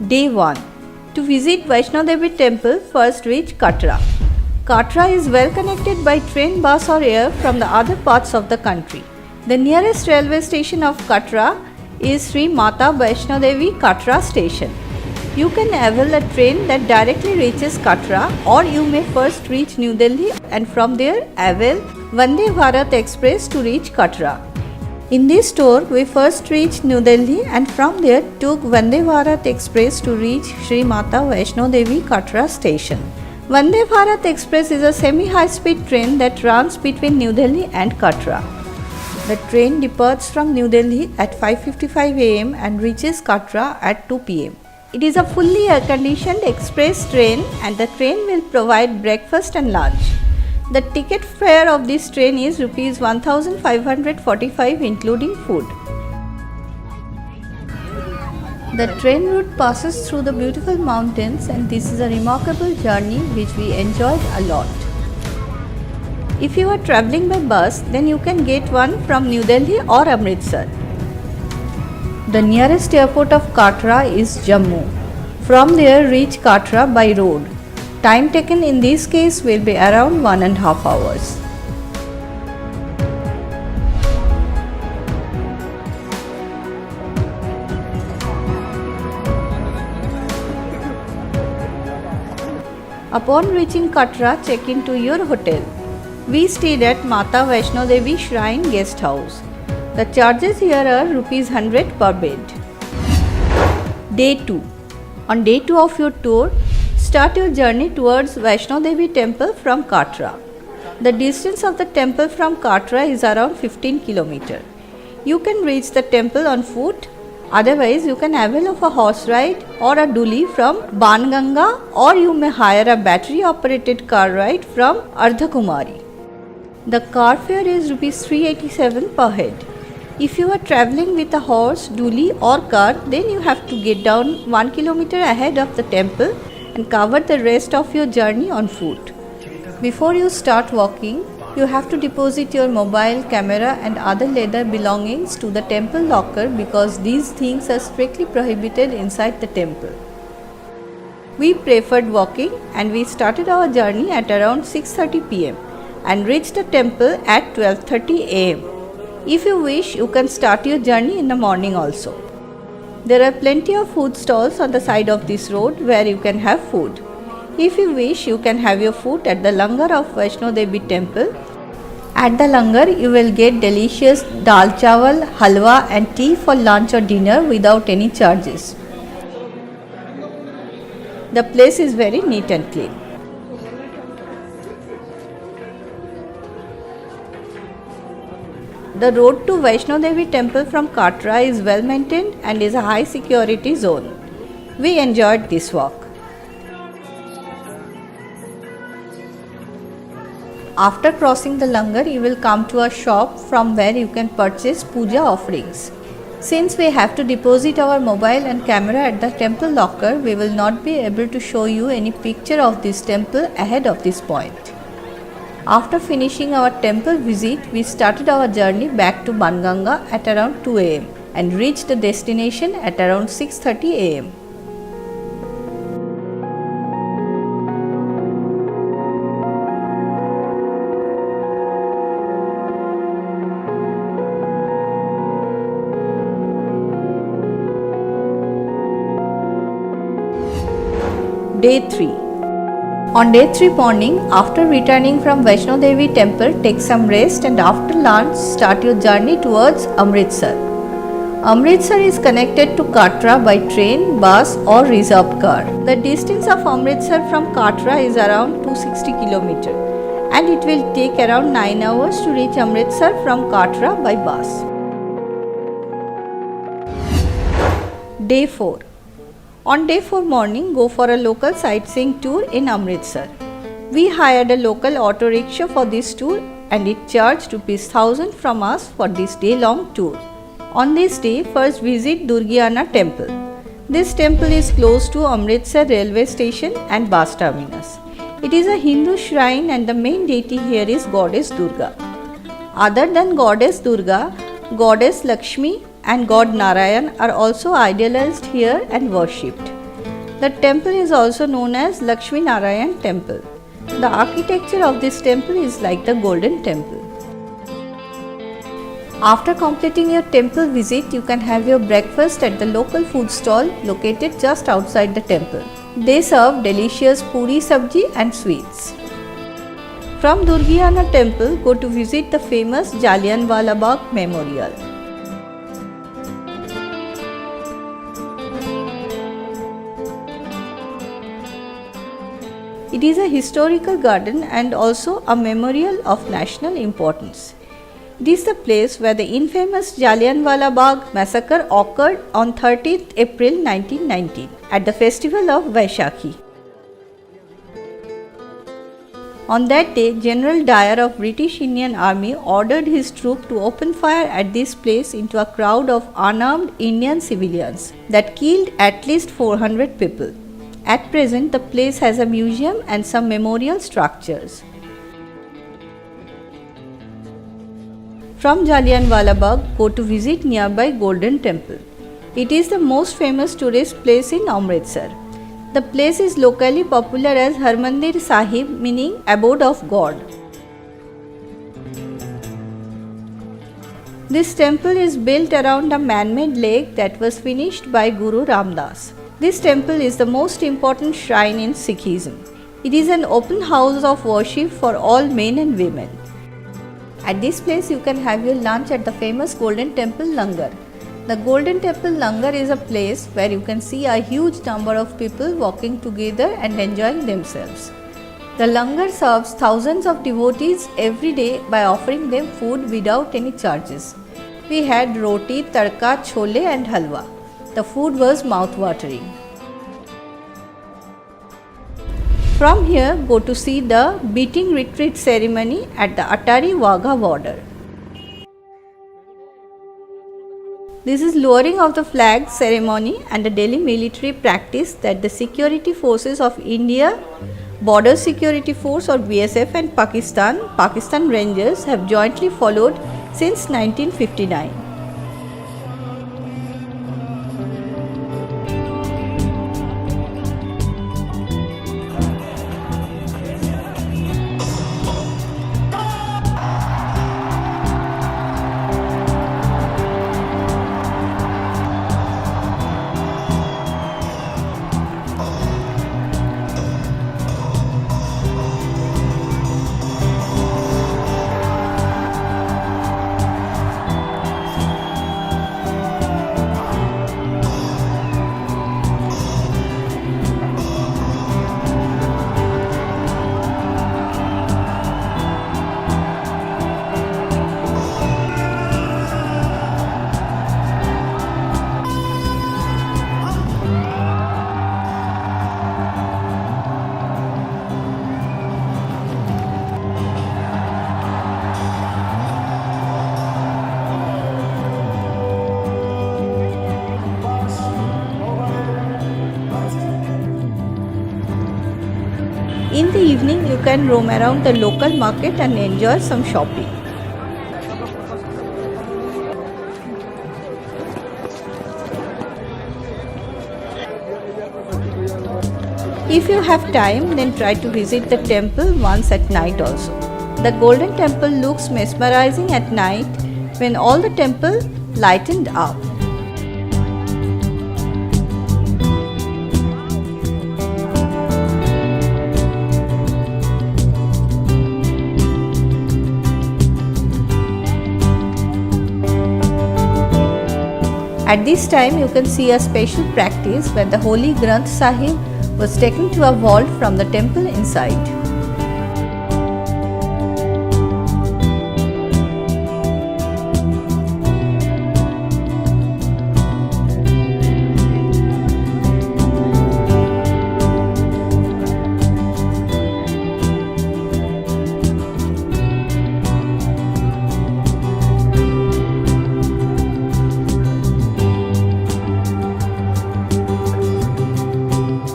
Day 1. To visit Vaishno Devi temple, first reach Katra. Katra is well connected by train, bus or air from the other parts of the country. The nearest railway station of Katra is Sri Mata Vaishno Devi Katra station. You can avail a train that directly reaches Katra, or you may first reach New Delhi and from there avail Vande Bharat Express to reach Katra. In this tour, we first reached New Delhi and from there took Vande Bharat Express to reach Sri Mata Vaishno Devi Katra station. Vande Bharat Express is a semi-high-speed train that runs between New Delhi and Katra. The train departs from New Delhi at 5:55 am and reaches Katra at 2 pm. It is a fully air-conditioned express train and the train will provide breakfast and lunch. The ticket fare of this train is Rs 1545 including food. The train route passes through the beautiful mountains and this is a remarkable journey which we enjoyed a lot. If you are travelling by bus, then you can get one from New Delhi or Amritsar. The nearest airport of Katra is Jammu. From there reach Katra by road. Time taken in this case will be around 1.5 hours. Upon reaching Katra, check into your hotel. We stayed at Mata Vaishno Devi Shrine Guest House. The charges here are ₹100 per bed. Day 2. On day 2 of your tour, start your journey towards Vaishno Devi temple from Katra. The distance of the temple from Katra is around 15 km. You can reach the temple on foot, otherwise you can avail of a horse ride or a duli from Banganga, or you may hire a battery operated car ride from Ardhakumari. The car fare is ₹387 per head. If you are travelling with a horse, duli or car, then you have to get down 1 km ahead of the temple and cover the rest of your journey on foot. Before you start walking, you have to deposit your mobile, camera and other leather belongings to the temple locker because these things are strictly prohibited inside the temple. We preferred walking and we started our journey at around 6:30 pm and reached the temple at 12:30 am. If you wish, you can start your journey in the morning also. There are plenty of food stalls on the side of this road where you can have food. If you wish, you can have your food at the langar of Vaishno Devi temple. At the langar, you will get delicious dal chawal, halwa and tea for lunch or dinner without any charges. The place is very neat and clean. The road to Vaishno Devi temple from Katra is well maintained and is a high security zone. We enjoyed this walk. After crossing the langar, you will come to a shop from where you can purchase puja offerings. Since we have to deposit our mobile and camera at the temple locker, we will not be able to show you any picture of this temple ahead of this point. After finishing our temple visit, we started our journey back to Banganga at around 2 am and reached the destination at around 6:30 am. Day 3. On day 3 morning, after returning from Vaishno Devi temple, take some rest and after lunch, start your journey towards Amritsar. Amritsar is connected to Katra by train, bus or reserved car. The distance of Amritsar from Katra is around 260 km and it will take around 9 hours to reach Amritsar from Katra by bus. Day 4. On day 4 morning, go for a local sightseeing tour in Amritsar. We hired a local auto rickshaw for this tour and it charged ₹1000 from us for this day-long tour. On this day, first visit Durgiana temple. This temple is close to Amritsar railway station and bus terminus. It is a Hindu shrine and the main deity here is Goddess Durga. Other than Goddess Durga, Goddess Lakshmi and God Narayan are also idolized here and worshipped. The temple is also known as Lakshmi Narayan Temple. The architecture of this temple is like the Golden Temple. After completing your temple visit, you can have your breakfast at the local food stall located just outside the temple. They serve delicious puri sabji and sweets. From Durgiana Temple, go to visit the famous Jallianwala Bagh Memorial. It is a historical garden and also a memorial of national importance. It is the place where the infamous Jallianwala Bagh massacre occurred on 30th April 1919 at the festival of Vaishakhi. On that day, General Dyer of British Indian Army ordered his troop to open fire at this place into a crowd of unarmed Indian civilians that killed at least 400 people. At present, the place has a museum and some memorial structures. From Jallianwala Bagh, go to visit nearby Golden Temple. It is the most famous tourist place in Amritsar. The place is locally popular as Harmandir Sahib, meaning abode of God. This temple is built around a man-made lake that was finished by Guru Ramdas. This temple is the most important shrine in Sikhism. It is an open house of worship for all men and women. At this place, you can have your lunch at the famous Golden Temple Langar. The Golden Temple Langar is a place where you can see a huge number of people walking together and enjoying themselves. The Langar serves thousands of devotees every day by offering them food without any charges. We had roti, tadka, chole and halwa. The food was mouth-watering. From here, go to see the beating retreat ceremony at the Atari Wagha border. This is lowering of the flag ceremony and a daily military practice that the security forces of India, Border Security Force or BSF and Pakistan Rangers have jointly followed since 1959. In the evening, you can roam around the local market and enjoy some shopping. If you have time, then try to visit the temple once at night also. The Golden Temple looks mesmerizing at night when all the temple lightened up. At this time, you can see a special practice where the Holy Granth Sahib was taken to a vault from the temple inside.